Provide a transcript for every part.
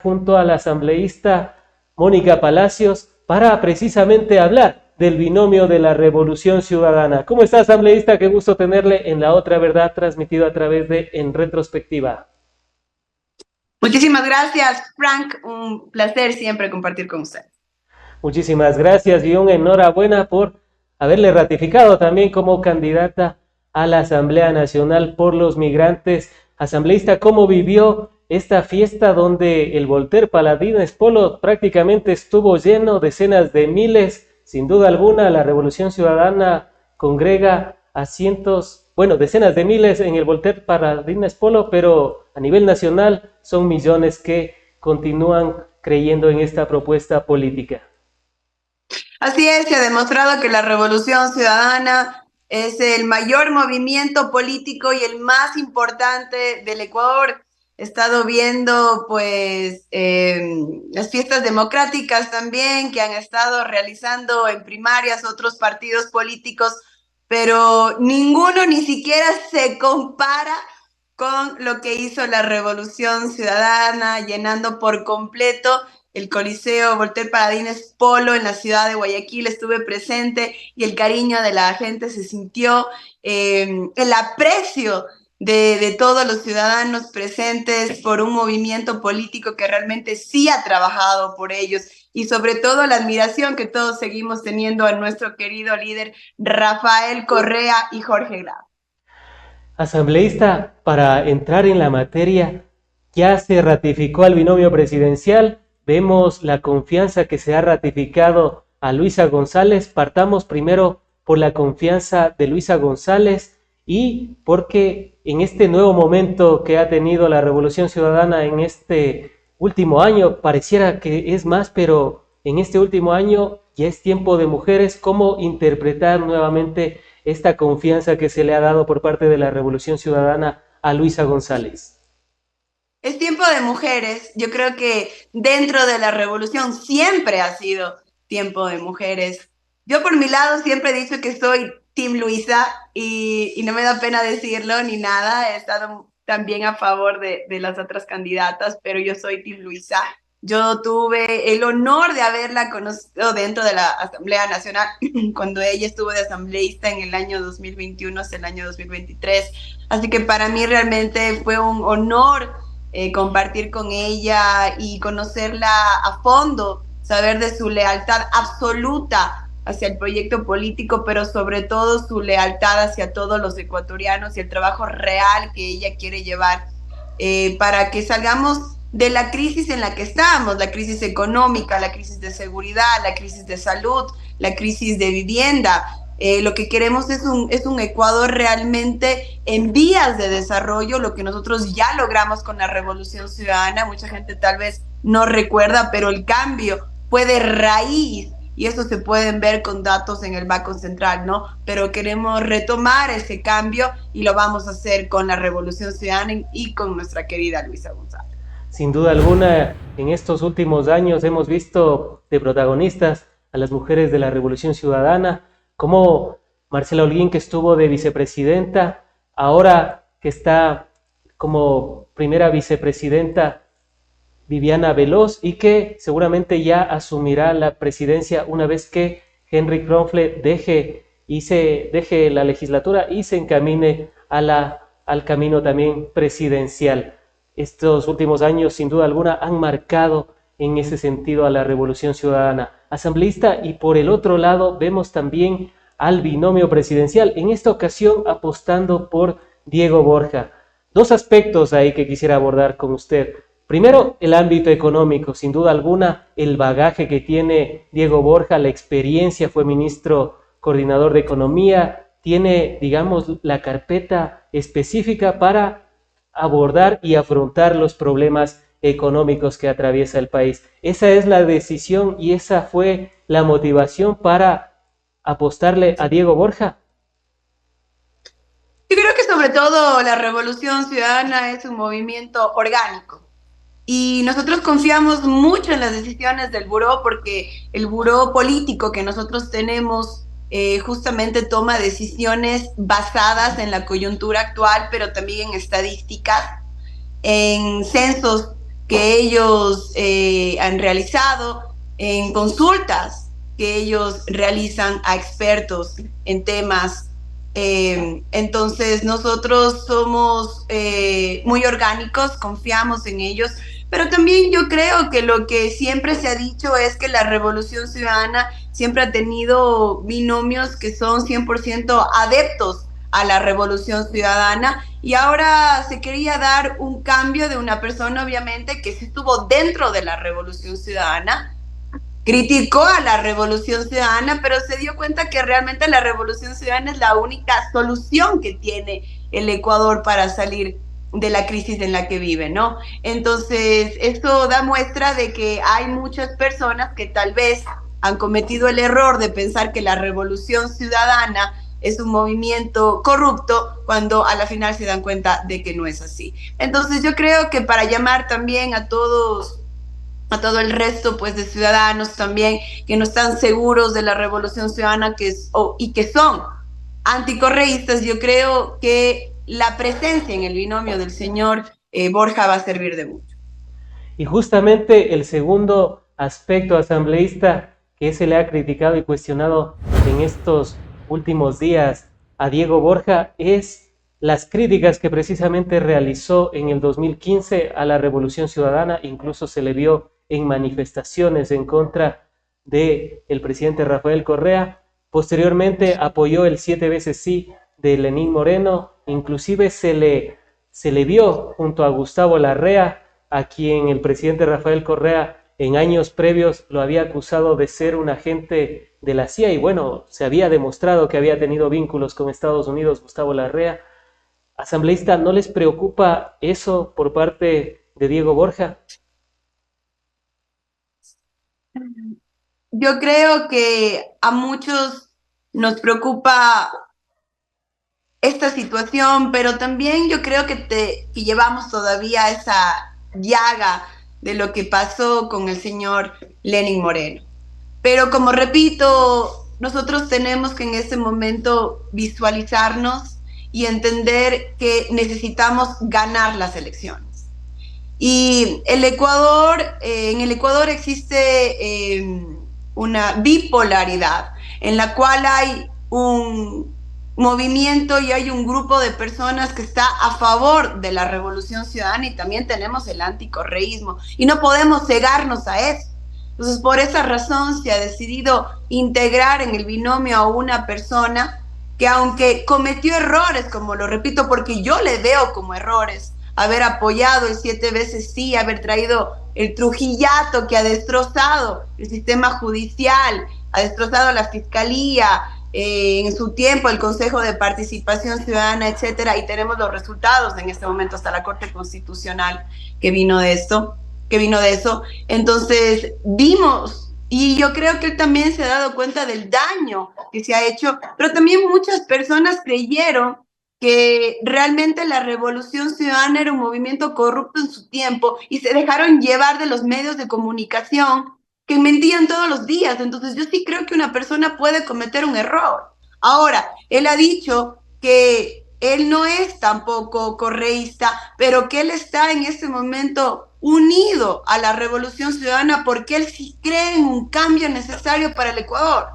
junto a la asambleísta Mónica Palacios para precisamente hablar del binomio de la Revolución Ciudadana. ¿Cómo está, asambleísta? Qué gusto tenerle en La Otra Verdad, transmitido a través de En Retrospectiva. Muchísimas gracias, Frank. Un placer siempre compartir con usted. Muchísimas gracias y una enhorabuena por haberle ratificado también como candidata a la Asamblea Nacional por los Migrantes. Asambleísta, ¿cómo vivió esta fiesta donde el Voltaire Paladines Polo prácticamente estuvo lleno, decenas de miles? Sin duda alguna, la Revolución Ciudadana congrega a cientos, bueno, decenas de miles en el Voltaire Paladines Polo, pero a nivel nacional son millones que continúan creyendo en esta propuesta política. Así es, se ha demostrado que la Revolución Ciudadana es el mayor movimiento político y el más importante del Ecuador. He estado viendo pues las fiestas democráticas también que han estado realizando en primarias otros partidos políticos, pero ninguno ni siquiera se compara con lo que hizo la Revolución Ciudadana, llenando por completo el Coliseo Voltaire Paladines Polo en la ciudad de Guayaquil. Estuve presente y el cariño de la gente se sintió, el aprecio de todos los ciudadanos presentes por un movimiento político que realmente sí ha trabajado por ellos, y sobre todo la admiración que todos seguimos teniendo a nuestro querido líder Rafael Correa y Jorge Grau. Asambleísta, para entrar en la materia, ya se ratificó al binomio presidencial. Vemos la confianza que se ha ratificado a Luisa González. Partamos primero por la confianza de Luisa González y porque en este nuevo momento que ha tenido la Revolución Ciudadana en este último año, pareciera que es más, pero en este último año ya es tiempo de mujeres. ¿Cómo interpretar nuevamente esta confianza que se le ha dado por parte de la Revolución Ciudadana a Luisa González? Es tiempo de mujeres. Yo creo que dentro de la revolución siempre ha sido tiempo de mujeres. Yo por mi lado siempre he dicho que soy Team Luisa y no me da pena decirlo ni nada. He estado también a favor de las otras candidatas, pero yo soy Team Luisa. Yo tuve el honor de haberla conocido dentro de la Asamblea Nacional cuando ella estuvo de asambleísta en el año 2021 hasta el año 2023. Así que para mí realmente fue un honor compartir con ella y conocerla a fondo, saber de su lealtad absoluta hacia el proyecto político, pero sobre todo su lealtad hacia todos los ecuatorianos y el trabajo real que ella quiere llevar para que salgamos de la crisis en la que estamos, la crisis económica, la crisis de seguridad, la crisis de salud, la crisis de vivienda. Lo que queremos es un Ecuador realmente en vías de desarrollo, lo que nosotros ya logramos con la Revolución Ciudadana. Mucha gente tal vez no recuerda, pero el cambio fue de raíz y eso se pueden ver con datos en el Banco Central, ¿no? Pero queremos retomar ese cambio y lo vamos a hacer con la Revolución Ciudadana y con nuestra querida Luisa González. Sin duda alguna, en estos últimos años hemos visto de protagonistas a las mujeres de la Revolución Ciudadana, como Marcela Holguín, que estuvo de vicepresidenta, ahora que está como primera vicepresidenta Viviana Veloz, y que seguramente ya asumirá la presidencia una vez que Henry Kronfle deje la legislatura y se encamine al camino también presidencial. Estos últimos años, sin duda alguna, han marcado en ese sentido a la Revolución Ciudadana. Asambleísta, y por el otro lado vemos también al binomio presidencial, en esta ocasión apostando por Diego Borja. Dos aspectos ahí que quisiera abordar con usted. Primero, el ámbito económico, sin duda alguna, el bagaje que tiene Diego Borja, la experiencia, fue ministro coordinador de Economía, tiene, digamos, la carpeta específica para abordar y afrontar los problemas económicos que atraviesa el país. Esa es la decisión y esa fue la motivación para apostarle a Diego Borja. Yo creo que sobre todo la Revolución Ciudadana es un movimiento orgánico y nosotros confiamos mucho en las decisiones del buró, porque el buró político que nosotros tenemos justamente toma decisiones basadas en la coyuntura actual, pero también en estadísticas, en censos que ellos han realizado, en consultas que ellos realizan a expertos en temas. Entonces nosotros somos muy orgánicos, confiamos en ellos, pero también yo creo que lo que siempre se ha dicho es que la Revolución Ciudadana siempre ha tenido binomios que son 100% adeptos a la Revolución Ciudadana, y ahora se quería dar un cambio de una persona, obviamente, que sí estuvo dentro de la Revolución Ciudadana, criticó a la Revolución Ciudadana, pero se dio cuenta que realmente la Revolución Ciudadana es la única solución que tiene el Ecuador para salir de la crisis en la que vive, ¿no? Entonces, esto da muestra de que hay muchas personas que tal vez han cometido el error de pensar que la Revolución Ciudadana es un movimiento corrupto, cuando a la final se dan cuenta de que no es así. Entonces, yo creo que para llamar también a todos, a todo el resto pues de ciudadanos también que no están seguros de la Revolución Ciudadana y que son anticorreístas, yo creo que la presencia en el binomio del señor Borja va a servir de mucho. Y justamente el segundo aspecto asambleísta que se le ha criticado y cuestionado en estos últimos días a Diego Borja es las críticas que precisamente realizó en el 2015 a la Revolución Ciudadana. Incluso se le vio en manifestaciones en contra del presidente Rafael Correa. Posteriormente apoyó el 7 veces sí de Lenín Moreno. Inclusive se le vio junto a Gustavo Larrea, a quien el presidente Rafael Correa en años previos lo había acusado de ser un agente de la CIA, y bueno, se había demostrado que había tenido vínculos con Estados Unidos Gustavo Larrea. Asambleísta, ¿no les preocupa eso por parte de Diego Borja? Yo creo que a muchos nos preocupa esta situación, pero también yo creo que llevamos todavía esa llaga de lo que pasó con el señor Lenín Moreno. Pero como repito, nosotros tenemos que en este momento visualizarnos y entender que necesitamos ganar las elecciones. Y el Ecuador, en el Ecuador existe una bipolaridad en la cual hay un movimiento y hay un grupo de personas que está a favor de la Revolución Ciudadana, y también tenemos el anticorreísmo, y no podemos cegarnos a eso. Entonces, por esa razón se ha decidido integrar en el binomio a una persona que, aunque cometió errores, como lo repito, porque yo le veo como errores, haber apoyado el 7 veces sí, haber traído el trujillato que ha destrozado el sistema judicial, ha destrozado la fiscalía, en su tiempo el Consejo de Participación Ciudadana, etcétera, y tenemos los resultados en este momento hasta la Corte Constitucional que vino de eso. Entonces vimos, y yo creo que él también se ha dado cuenta del daño que se ha hecho, pero también muchas personas creyeron que realmente la Revolución Ciudadana era un movimiento corrupto en su tiempo, y se dejaron llevar de los medios de comunicación que mentían todos los días. Entonces yo sí creo que una persona puede cometer un error. Ahora, él ha dicho que él no es tampoco correísta, pero que él está en este momento unido a la Revolución Ciudadana porque él sí cree en un cambio necesario para el Ecuador.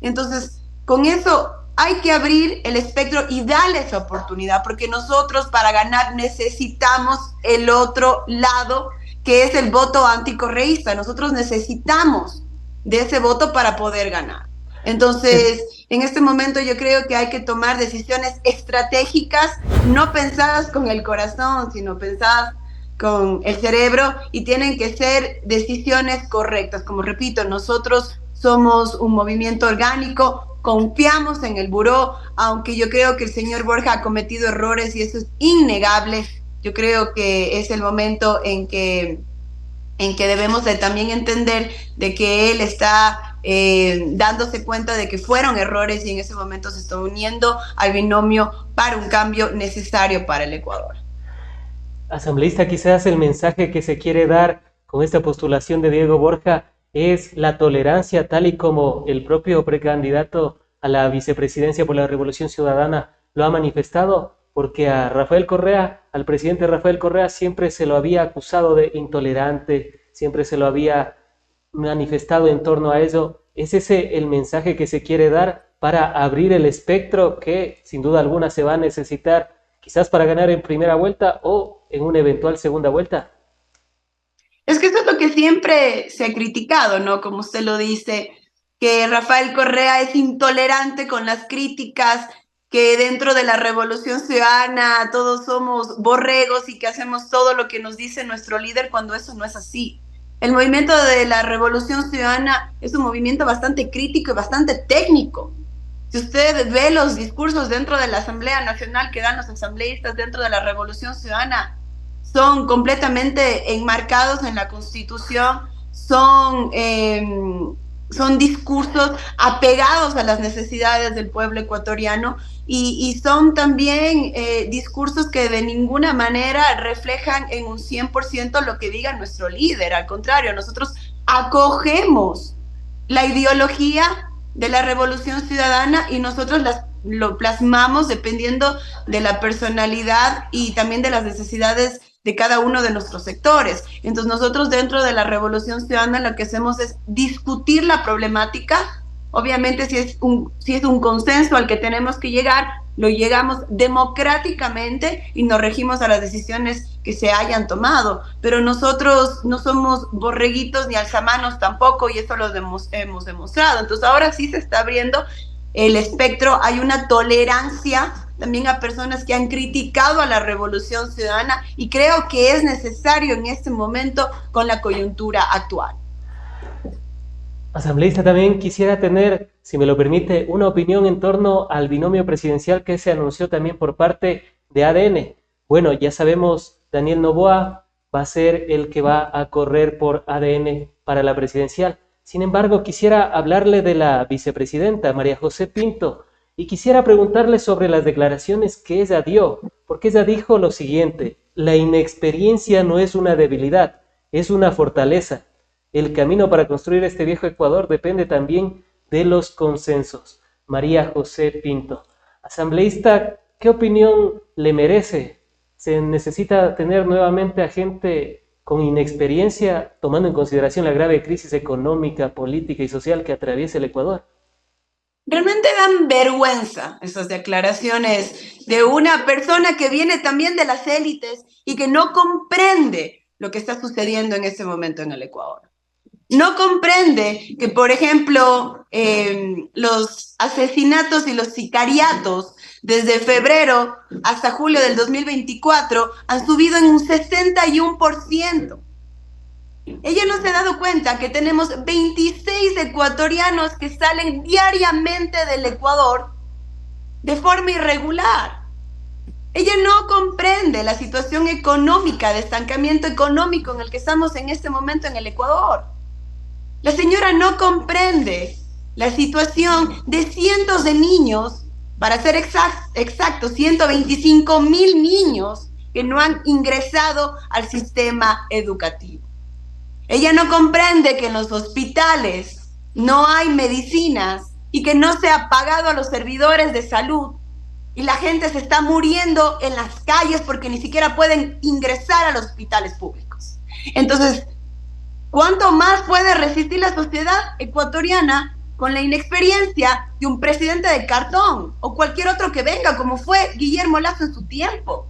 Entonces, con eso hay que abrir el espectro y darle esa oportunidad, porque nosotros para ganar necesitamos el otro lado, que es el voto anticorreísta. Nosotros necesitamos de ese voto para poder ganar. Entonces, en este momento yo creo que hay que tomar decisiones estratégicas, no pensadas con el corazón, sino pensadas con el cerebro, y tienen que ser decisiones correctas. Como repito, nosotros somos un movimiento orgánico, confiamos en el buró, aunque yo creo que el señor Borja ha cometido errores y eso es innegable. Yo creo que es el momento en que debemos de también entender de que él está dándose cuenta de que fueron errores, y en ese momento se está uniendo al binomio para un cambio necesario para el Ecuador. Asambleísta, quizás el mensaje que se quiere dar con esta postulación de Diego Borja es la tolerancia, tal y como el propio precandidato a la vicepresidencia por la Revolución Ciudadana lo ha manifestado, porque a Rafael Correa, al presidente Rafael Correa, siempre se lo había acusado de intolerante, siempre se lo había manifestado en torno a eso. ¿Es ese el mensaje que se quiere dar para abrir el espectro que sin duda alguna se va a necesitar quizás para ganar en primera vuelta o en una eventual segunda vuelta? Es que eso es lo que siempre se ha criticado, ¿no? Como usted lo dice, que Rafael Correa es intolerante con las críticas, que dentro de la Revolución Ciudadana todos somos borregos y que hacemos todo lo que nos dice nuestro líder cuando eso no es así. El movimiento de la Revolución Ciudadana es un movimiento bastante crítico y bastante técnico. Si usted ve los discursos dentro de la Asamblea Nacional que dan los asambleístas dentro de la Revolución Ciudadana, son completamente enmarcados en la Constitución, son discursos apegados a las necesidades del pueblo ecuatoriano y son también discursos que de ninguna manera reflejan en un 100% lo que diga nuestro líder. Al contrario, nosotros acogemos la ideología de la Revolución Ciudadana y nosotros lo plasmamos dependiendo de la personalidad y también de las necesidades de cada uno de nuestros sectores. Entonces nosotros dentro de la Revolución Ciudadana lo que hacemos es discutir la problemática. Obviamente si es un consenso al que tenemos que llegar, lo llegamos democráticamente y nos regimos a las decisiones que se hayan tomado. Pero nosotros no somos borreguitos ni alzamanos tampoco y eso lo hemos demostrado. Entonces ahora sí se está abriendo el espectro, hay una tolerancia también a personas que han criticado a la Revolución Ciudadana y creo que es necesario en este momento con la coyuntura actual. Asambleísta, también quisiera tener, si me lo permite, una opinión en torno al binomio presidencial que se anunció también por parte de ADN. Bueno, ya sabemos, Daniel Noboa va a ser el que va a correr por ADN para la presidencial. Sin embargo, quisiera hablarle de la vicepresidenta, María José Pinto, y quisiera preguntarle sobre las declaraciones que ella dio, porque ella dijo lo siguiente: la inexperiencia no es una debilidad, es una fortaleza. El camino para construir este viejo Ecuador depende también de los consensos. María José Pinto. Asambleísta, ¿qué opinión le merece? ¿Se necesita tener nuevamente a gente con inexperiencia, tomando en consideración la grave crisis económica, política y social que atraviesa el Ecuador? Realmente dan vergüenza esas declaraciones de una persona que viene también de las élites y que no comprende lo que está sucediendo en este momento en el Ecuador. No comprende que, por ejemplo, los asesinatos y los sicariatos desde febrero hasta julio del 2024 han subido en un 61%. Ella no se ha dado cuenta que tenemos 26 ecuatorianos que salen diariamente del Ecuador de forma irregular. Ella no comprende la situación económica, de estancamiento económico en el que estamos en este momento en el Ecuador. La señora no comprende la situación de cientos de niños, para ser exactos, 125,000 niños que no han ingresado al sistema educativo. Ella no comprende que en los hospitales no hay medicinas y que no se ha pagado a los servidores de salud y la gente se está muriendo en las calles porque ni siquiera pueden ingresar a los hospitales públicos. Entonces, ¿cuánto más puede resistir la sociedad ecuatoriana con la inexperiencia de un presidente de cartón o cualquier otro que venga, como fue Guillermo Lasso en su tiempo?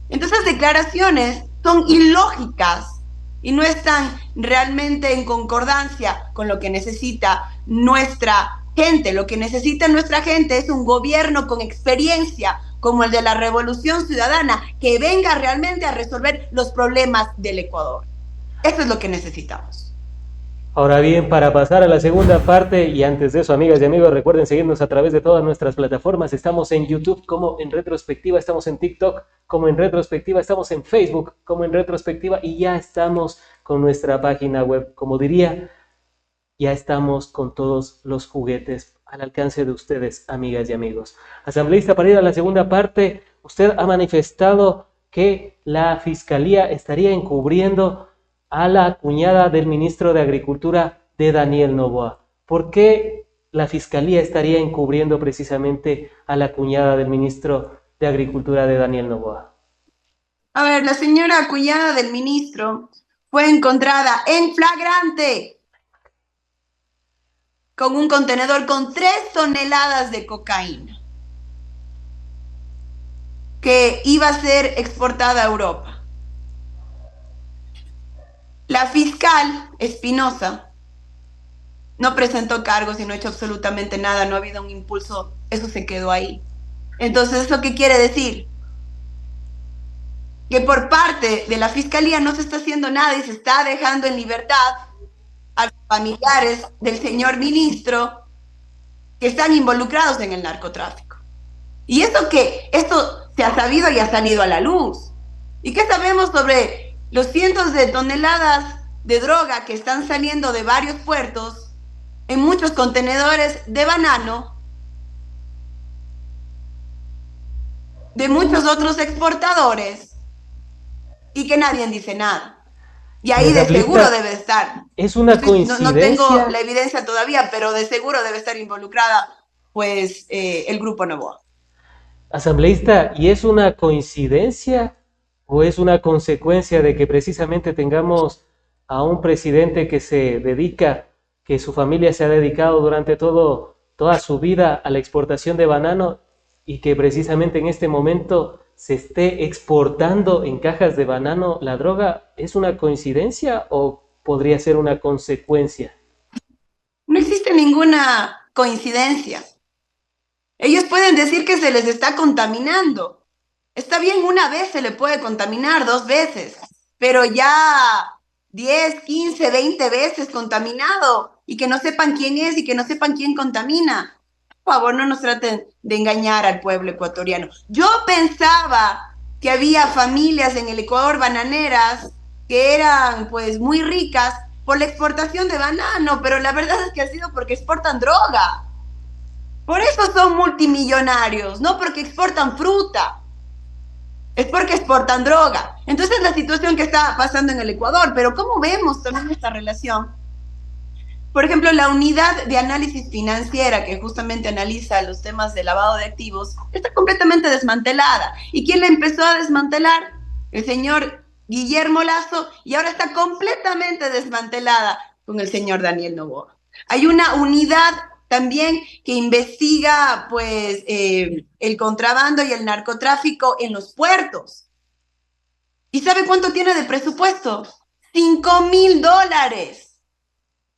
Entonces, las declaraciones son ilógicas y no están realmente en concordancia con lo que necesita nuestra gente. Lo que necesita nuestra gente es un gobierno con experiencia como el de la Revolución Ciudadana, que venga realmente a resolver los problemas del Ecuador. Eso es lo que necesitamos. Ahora bien, para pasar a la segunda parte, y antes de eso, amigas y amigos, recuerden seguirnos a través de todas nuestras plataformas. Estamos en YouTube como En Retrospectiva, estamos en TikTok como En Retrospectiva, estamos en Facebook como En Retrospectiva y ya estamos con nuestra página web. Como diría, ya estamos con todos los juguetes al alcance de ustedes, amigas y amigos. Asambleísta, para ir a la segunda parte, usted ha manifestado que la Fiscalía estaría encubriendo a la cuñada del ministro de Agricultura de Daniel Noboa. ¿Por qué la Fiscalía estaría encubriendo precisamente a la cuñada del ministro de Agricultura de Daniel Noboa? A ver, la señora cuñada del ministro fue encontrada en flagrante con un contenedor con 3 toneladas de cocaína que iba a ser exportada a Europa. La fiscal Espinosa no presentó cargos y no ha hecho absolutamente nada, no ha habido un impulso, eso se quedó ahí. Entonces, ¿eso qué quiere decir? Que por parte de la fiscalía no se está haciendo nada y se está dejando en libertad a los familiares del señor ministro que están involucrados en el narcotráfico. Y esto se ha sabido y ha salido a la luz. ¿Y qué sabemos sobre los cientos de toneladas de droga que están saliendo de varios puertos en muchos contenedores de banano de muchos otros exportadores y que nadie dice nada? Y ahí de seguro debe estar. Es una coincidencia. No tengo la evidencia todavía, pero de seguro debe estar involucrada pues el Grupo Noboa. Asambleísta, ¿y es una coincidencia o es una consecuencia de que precisamente tengamos a un presidente que que su familia se ha dedicado durante toda su vida a la exportación de banano y que precisamente en este momento se esté exportando en cajas de banano la droga? ¿Es una coincidencia o podría ser una consecuencia? No existe ninguna coincidencia. Ellos pueden decir que se les está contaminando. Está bien, una vez se le puede contaminar, 2 veces, pero ya 10, 15, 20 veces contaminado y que no sepan quién es y que no sepan quién contamina. Por favor, no nos traten de engañar al pueblo ecuatoriano. Yo pensaba que había familias en el Ecuador bananeras que eran pues muy ricas por la exportación de banano, pero la verdad es que ha sido porque exportan droga. Por eso son multimillonarios, no porque exportan fruta, es porque exportan droga. Entonces es la situación que está pasando en el Ecuador, pero ¿cómo vemos también esta relación? Por ejemplo, la unidad de análisis financiera que justamente analiza los temas de lavado de activos está completamente desmantelada. ¿Y quién la empezó a desmantelar? El señor Guillermo Lasso, y ahora está completamente desmantelada con el señor Daniel Noboa. Hay una unidad también que investiga pues el contrabando y el narcotráfico en los puertos. ¿Y sabe cuánto tiene de presupuesto? $5,000.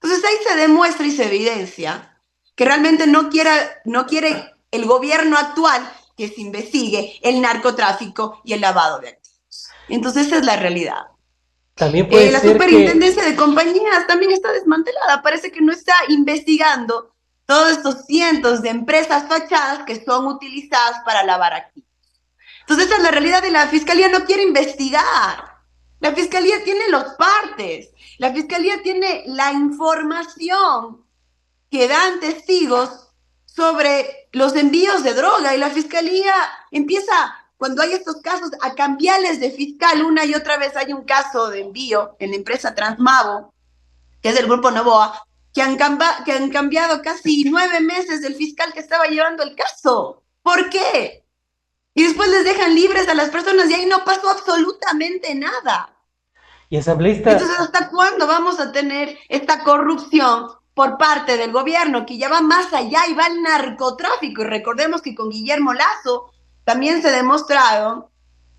Entonces ahí se demuestra y se evidencia que realmente no quiere el gobierno actual que se investigue el narcotráfico y el lavado de activos. Entonces esa es la realidad. También puede la ser superintendencia de compañías también está desmantelada. Parece que no está investigando todos estos cientos de empresas fachadas que son utilizadas para lavar activos. Entonces esa es la realidad y la fiscalía no quiere investigar. La fiscalía tiene los partes. La fiscalía tiene la información que dan testigos sobre los envíos de droga y la fiscalía empieza, cuando hay estos casos, a cambiarles de fiscal una y otra vez. Hay un caso de envío en la empresa Transmavo, que es del Grupo Noboa, que han cambiado casi 9 meses del fiscal que estaba llevando el caso. ¿Por qué? Y después les dejan libres a las personas y ahí no pasó absolutamente nada. Y asambleísta, entonces, ¿hasta cuándo vamos a tener esta corrupción por parte del gobierno que ya va más allá y va al narcotráfico? Y recordemos que con Guillermo Lasso también se demostraron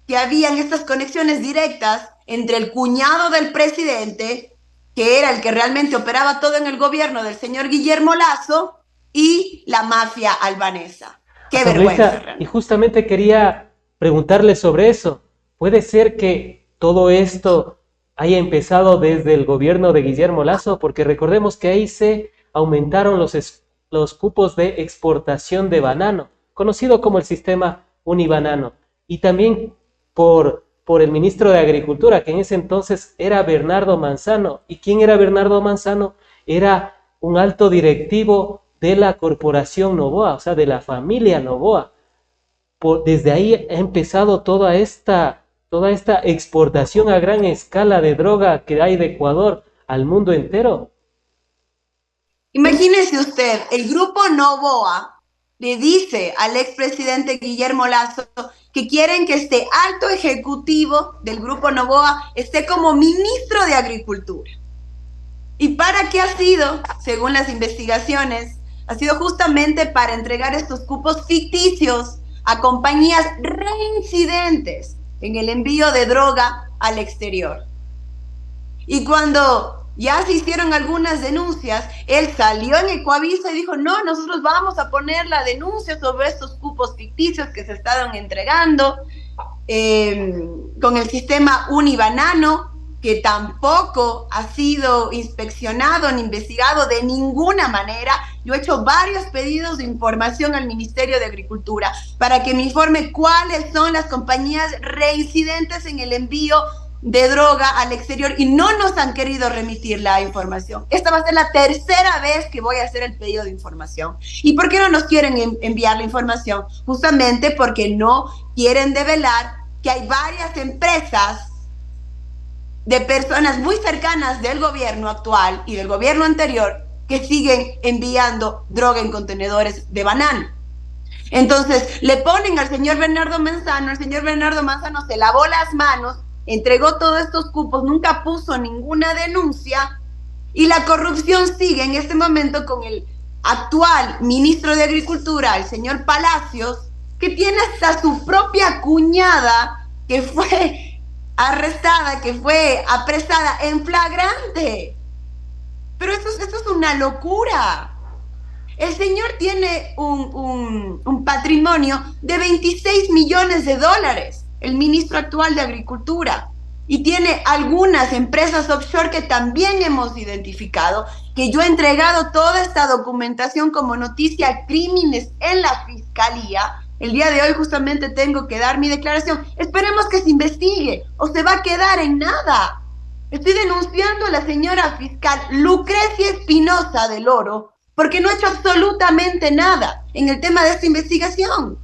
que habían estas conexiones directas entre el cuñado del presidente, que era el que realmente operaba todo en el gobierno del señor Guillermo Lasso, y la mafia albanesa. ¡Qué vergüenza! Realmente. Y justamente quería preguntarle sobre eso. ¿Puede ser que todo esto haya empezado desde el gobierno de Guillermo Lasso? Porque recordemos que ahí se aumentaron los cupos de exportación de banano, conocido como el sistema Unibanano, y también por el ministro de Agricultura, que en ese entonces era Bernardo Manzano. ¿Y quién era Bernardo Manzano? Era un alto directivo de la corporación Noboa, o sea, de la familia Noboa. Desde ahí ha empezado toda esta exportación a gran escala de droga que hay de Ecuador al mundo entero. Imagínese usted, el Grupo Noboa le dice al expresidente Guillermo Lasso que quieren que este alto ejecutivo del Grupo Noboa esté como ministro de Agricultura. ¿Y para qué ha sido? Según las investigaciones, ha sido justamente para entregar estos cupos ficticios a compañías reincidentes en el envío de droga al exterior. Y cuando ya se hicieron algunas denuncias, él salió en Ecoavisa y dijo, no, nosotros vamos a poner la denuncia sobre estos cupos ficticios que se estaban entregando con el sistema Unibanano, que tampoco ha sido inspeccionado ni investigado de ninguna manera. Yo he hecho varios pedidos de información al Ministerio de Agricultura para que me informe cuáles son las compañías reincidentes en el envío de droga al exterior y no nos han querido remitir la información. Esta va a ser la tercera vez que voy a hacer el pedido de información. ¿Y por qué no nos quieren enviar la información? Justamente porque no quieren develar que hay varias empresas de personas muy cercanas del gobierno actual y del gobierno anterior que siguen enviando droga en contenedores de banano. Entonces le ponen al señor Bernardo Manzano, el señor Bernardo Manzano se lavó las manos, entregó todos estos cupos, nunca puso ninguna denuncia y la corrupción sigue en este momento con el actual ministro de Agricultura, el señor Palacios, que tiene hasta su propia cuñada que fue arrestada, que fue apresada en flagrante. Pero esto es una locura. El señor tiene un patrimonio de 26 millones de dólares, el ministro actual de Agricultura, y tiene algunas empresas offshore que también hemos identificado, que yo he entregado toda esta documentación como noticia a crímenes en la Fiscalía. El día de hoy justamente tengo que dar mi declaración. Esperemos que se investigue o se va a quedar en nada. Estoy denunciando a la señora fiscal Lucrecia Espinosa del Oro porque no ha hecho absolutamente nada en el tema de esta investigación.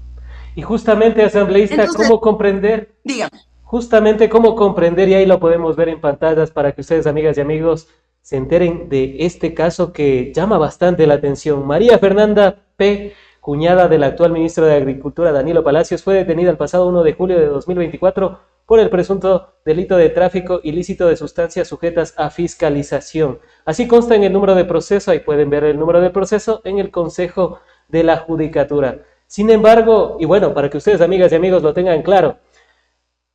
Y justamente, asambleísta, entonces, ¿cómo comprender? Dígame. Justamente cómo comprender, y ahí lo podemos ver en pantallas para que ustedes, amigas y amigos, se enteren de este caso que llama bastante la atención. María Fernanda P., cuñada del actual ministro de Agricultura, Danilo Palacios, fue detenida el pasado 1 de julio de 2024 por el presunto delito de tráfico ilícito de sustancias sujetas a fiscalización. Así consta en el número de proceso, ahí pueden ver el número de proceso en el Consejo de la Judicatura. Sin embargo, y bueno, para que ustedes, amigas y amigos, lo tengan claro,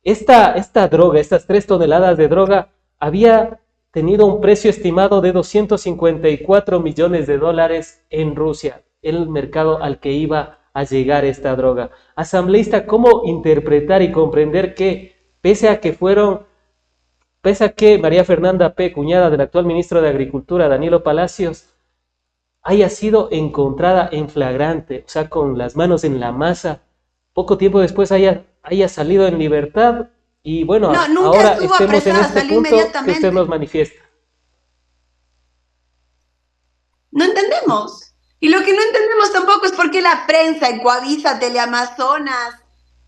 esta droga, estas 3 toneladas de droga, había tenido un precio estimado de 254 millones de dólares en Rusia, el mercado al que iba a llegar esta droga. Asambleísta, ¿cómo interpretar y comprender que, pese a que María Fernanda P., cuñada del actual ministro de Agricultura, Danilo Palacios, haya sido encontrada en flagrante, o sea, con las manos en la masa, poco tiempo después haya salido en libertad y bueno, ahora estemos apresada, en este punto que usted nos manifiesta? No entendemos. Y lo que no entendemos tampoco es por qué la prensa, Ecoavisa, Teleamazonas,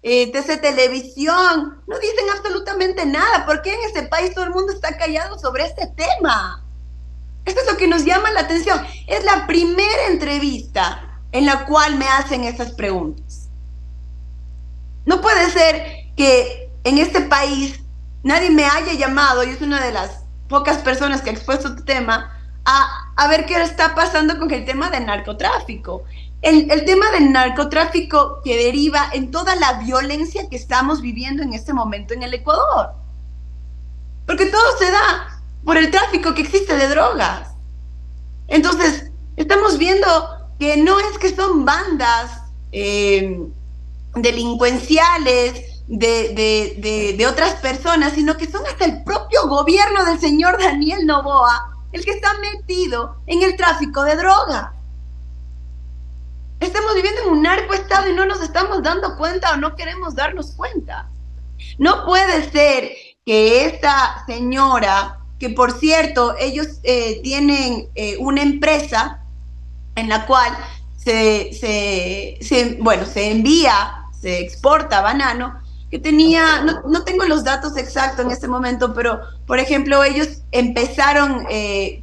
TC Televisión, no dicen absolutamente nada. ¿Por qué en este país todo el mundo está callado sobre este tema? Esto es lo que nos llama la atención. Es la primera entrevista en la cual me hacen esas preguntas. No puede ser que en este país nadie me haya llamado, y es una de las pocas personas que ha expuesto este tema, a ver qué está pasando con el tema del narcotráfico. El tema del narcotráfico que deriva en toda la violencia que estamos viviendo en este momento en el Ecuador. Porque todo se da por el tráfico que existe de drogas. Entonces, estamos viendo que no es que son bandas delincuenciales de otras personas, sino que son hasta el propio gobierno del señor Daniel Noboa el que está metido en el tráfico de droga. Estamos viviendo en un narcoestado y no nos estamos dando cuenta o no queremos darnos cuenta. No puede ser que esta señora, que por cierto, ellos tienen una empresa en la cual se exporta banano, que tenía, no tengo los datos exactos en este momento, pero por ejemplo ellos empezaron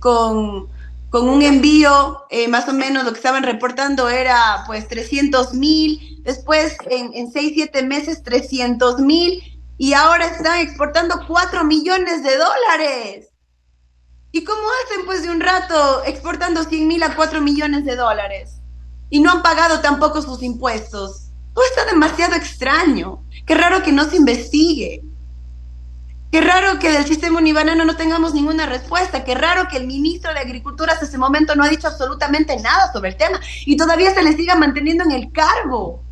con con un envío, más o menos lo que estaban reportando era pues 300,000, después en 6, 7 meses 300,000, y ahora están exportando 4 millones de dólares. ¿Y cómo hacen pues de un rato exportando 100,000 a 4 millones de dólares? Y no han pagado tampoco sus impuestos. Todo está demasiado extraño. Qué raro que no se investigue. Qué raro que del sistema unibanano no tengamos ninguna respuesta. Qué raro que el ministro de Agricultura hasta ese momento no ha dicho absolutamente nada sobre el tema y todavía se le siga manteniendo en el cargo.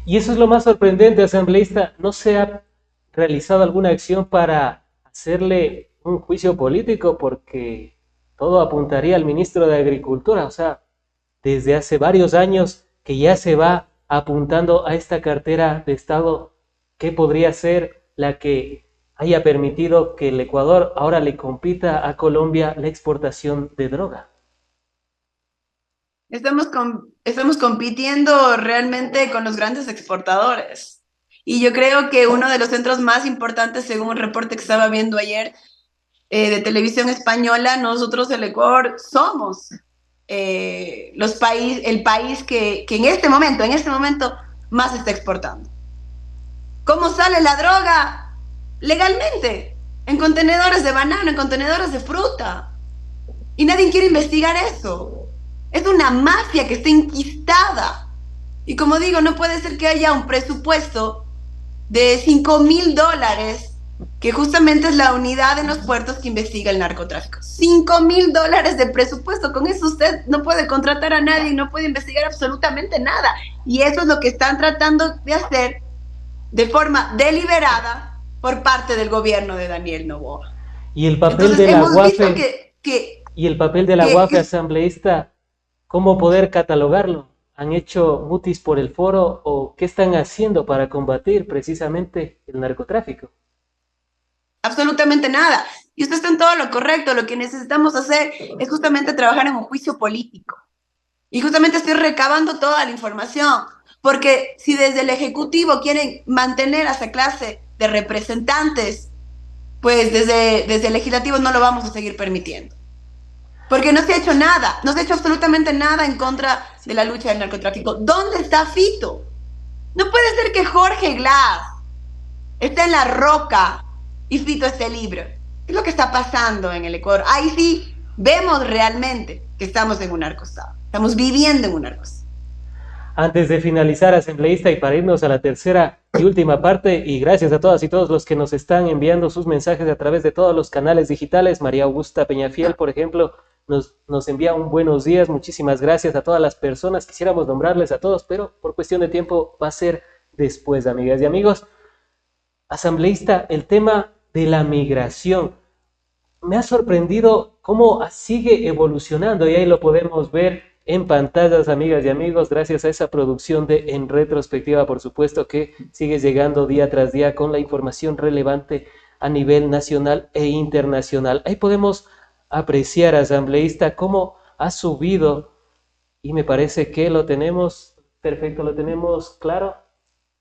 Y eso es lo más sorprendente, asambleísta. ¿No se ha realizado alguna acción para hacerle un juicio político? Porque todo apuntaría al ministro de Agricultura. O sea, desde hace varios años que ya se va apuntando a esta cartera de Estado que podría ser la que haya permitido que el Ecuador ahora le compita a Colombia la exportación de droga. Estamos compitiendo realmente con los grandes exportadores. Y yo creo que uno de los centros más importantes, según un reporte que estaba viendo ayer de televisión española, nosotros, el Ecuador, somos el país que en este momento más está exportando. ¿Cómo sale la droga? Legalmente, en contenedores de banano, en contenedores de fruta. Y nadie quiere investigar eso. Es una mafia que está enquistada. Y como digo, no puede ser que haya un presupuesto de $5,000, que justamente es la unidad en los puertos que investiga el narcotráfico. $5,000 de presupuesto. Con eso usted no puede contratar a nadie y no puede investigar absolutamente nada. Y eso es lo que están tratando de hacer de forma deliberada por parte del gobierno de Daniel Noboa. Y el papel de la UAFE, asambleísta, ¿cómo poder catalogarlo? ¿Han hecho mutis por el foro o qué están haciendo para combatir precisamente el narcotráfico? Absolutamente nada. Y usted está en todo lo correcto. Lo que necesitamos hacer es justamente trabajar en un juicio político. Y justamente estoy recabando toda la información. Porque si desde el Ejecutivo quieren mantener a esa clase de representantes, pues desde el Legislativo no lo vamos a seguir permitiendo. Porque no se ha hecho nada, no se ha hecho absolutamente nada en contra de la lucha del narcotráfico. ¿Dónde está Fito? No puede ser que Jorge Glass esté en la roca y Fito esté libre. ¿Qué es lo que está pasando en el Ecuador? Ahí sí vemos realmente que estamos en un narcoestado. Estamos viviendo en un narcoestado. Antes de finalizar, asambleísta, y para irnos a la tercera y última parte, y gracias a todas y todos los que nos están enviando sus mensajes a través de todos los canales digitales. María Augusta Peñafiel, por ejemplo, nos envía un buenos días. Muchísimas gracias a todas las personas. Quisiéramos nombrarles a todos, pero por cuestión de tiempo va a ser después, amigas y amigos. Asambleísta, el tema de la migración. Me ha sorprendido cómo sigue evolucionando, y ahí lo podemos ver en pantallas, amigas y amigos, gracias a esa producción de En Retrospectiva, por supuesto, que sigue llegando día tras día con la información relevante a nivel nacional e internacional. Ahí podemos apreciar, asambleísta, cómo ha subido, y me parece que lo tenemos perfecto, lo tenemos claro.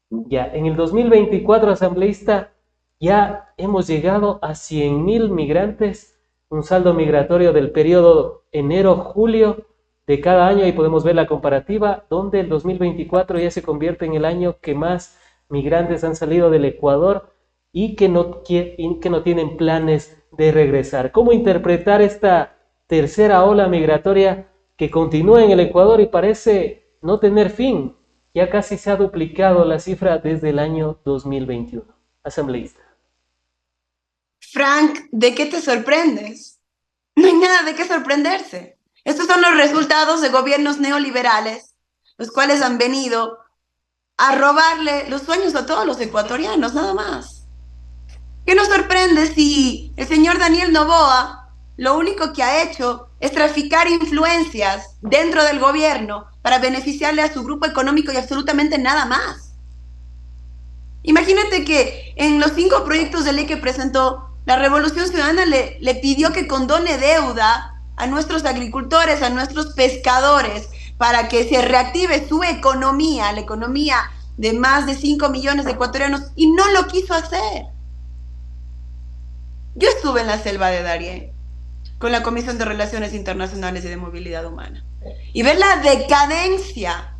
Ya, en el 2024, asambleísta, ya hemos llegado a 100,000 migrantes, un saldo migratorio del periodo enero-julio de cada año. Y podemos ver la comparativa, donde el 2024 ya se convierte en el año que más migrantes han salido del Ecuador y que no tienen planes de regresar. ¿Cómo interpretar esta tercera ola migratoria que continúa en el Ecuador y parece no tener fin? Ya casi se ha duplicado la cifra desde el año 2021. Asambleísta. Frank, ¿de qué te sorprendes? No hay nada de qué sorprenderse. Estos son los resultados de gobiernos neoliberales, los cuales han venido a robarle los sueños a todos los ecuatorianos, nada más. ¿Qué nos sorprende si el señor Daniel Noboa lo único que ha hecho es traficar influencias dentro del gobierno para beneficiarle a su grupo económico y absolutamente nada más? Imagínate que en los 5 proyectos de ley que presentó, la Revolución Ciudadana le pidió que condone deuda a nuestros agricultores, a nuestros pescadores, para que se reactive su economía, la economía de más de 5 millones de ecuatorianos, y no lo quiso hacer. Yo estuve en la selva de Darién. con la Comisión de Relaciones Internacionales y de Movilidad Humana. Y ver la decadencia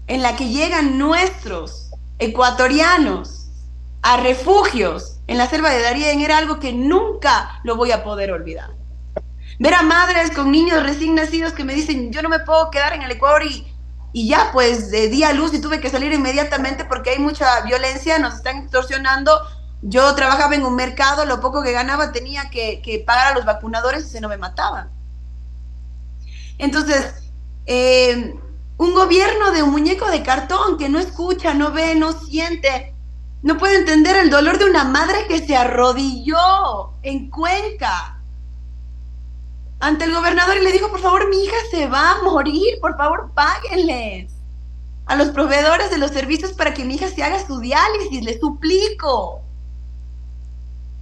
en la que llegan nuestros ecuatorianos a refugios en la selva de Darién era algo que nunca lo voy a poder olvidar. Ver a madres con niños recién nacidos que me dicen, yo no me puedo quedar en el Ecuador y ya pues di a luz y tuve que salir inmediatamente porque hay mucha violencia, nos están extorsionando. Yo trabajaba en un mercado, lo poco que ganaba tenía que pagar a los vacunadores y se no me mataban. Entonces, un gobierno de un muñeco de cartón que no escucha, no ve, no siente, no puede entender el dolor de una madre que se arrodilló en Cuenca ante el gobernador y le dijo, por favor, mi hija se va a morir, por favor, páguenles a los proveedores de los servicios para que mi hija se haga su diálisis, les suplico.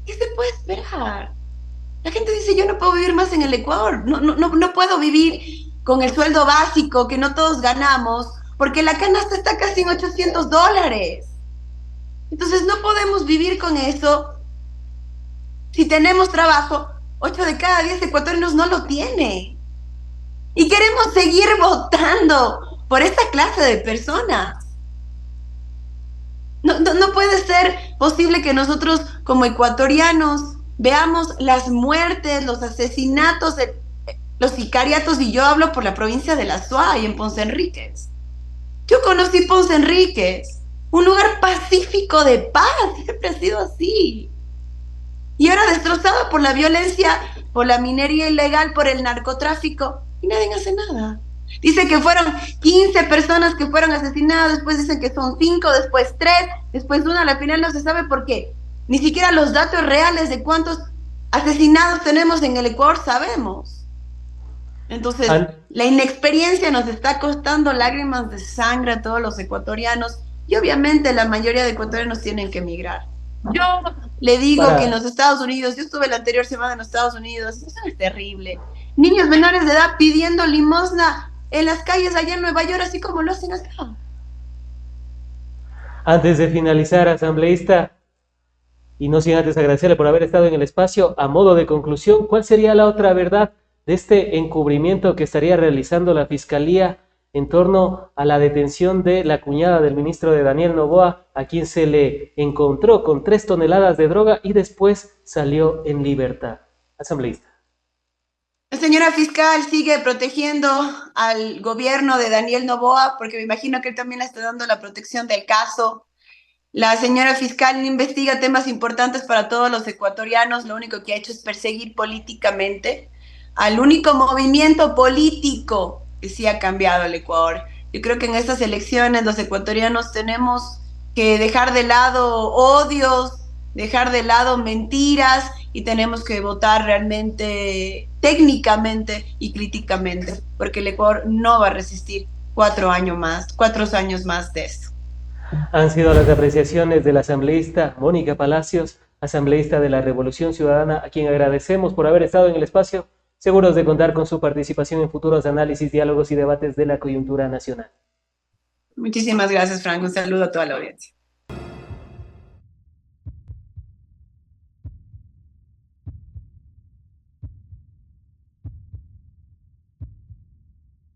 ¿Qué se puede esperar? La gente dice, yo no puedo vivir más en el Ecuador, no puedo vivir con el sueldo básico que no todos ganamos, porque la canasta está casi en $800. Entonces no podemos vivir con eso. Si tenemos trabajo, 8 de cada 10 ecuatorianos no lo tienen. Y queremos seguir votando por esta clase de personas. No puede ser posible que nosotros como ecuatorianos veamos las muertes, los asesinatos, los sicariatos, y yo hablo por la provincia de La Suay, en Ponce Enríquez. Yo conocí Ponce Enríquez, un lugar pacífico de paz, siempre ha sido así. Y ahora destrozado por la violencia, por la minería ilegal, por el narcotráfico, y nadie hace nada. Dice que fueron 15 personas que fueron asesinadas, después dicen que son 5, después 3, después 1, a la final no se sabe por qué. Ni siquiera los datos reales de cuántos asesinados tenemos en el Ecuador sabemos. Entonces, la inexperiencia nos está costando lágrimas de sangre a todos los ecuatorianos, y obviamente la mayoría de ecuatorianos tienen que emigrar. Yo le digo que en los Estados Unidos, yo estuve la anterior semana en los Estados Unidos, eso es terrible. Niños menores de edad pidiendo limosna en las calles allá en Nueva York, así como lo hacen acá. Antes de finalizar, asambleísta, y no sin antes agradecerle por haber estado en el espacio, a modo de conclusión, ¿cuál sería la otra verdad de este encubrimiento que estaría realizando la Fiscalía en torno a la detención de la cuñada del ministro de Daniel Noboa, a quien se le encontró con 3 toneladas de droga y después salió en libertad? Asambleísta. La señora fiscal sigue protegiendo al gobierno de Daniel Noboa, porque me imagino que él también le está dando la protección del caso. La señora fiscal investiga temas importantes para todos los ecuatorianos, lo único que ha hecho es perseguir políticamente al único movimiento político que sí ha cambiado el Ecuador. Yo creo que en estas elecciones los ecuatorianos tenemos que dejar de lado odios, dejar de lado mentiras, y tenemos que votar realmente técnicamente y críticamente, porque el Ecuador no va a resistir 4 años más de esto. Han sido las apreciaciones del asambleísta Mónica Palacios, asambleísta de la Revolución Ciudadana, a quien agradecemos por haber estado en el espacio, seguros de contar con su participación en futuros análisis, diálogos y debates de la coyuntura nacional. Muchísimas gracias, Franco. Un saludo a toda la audiencia.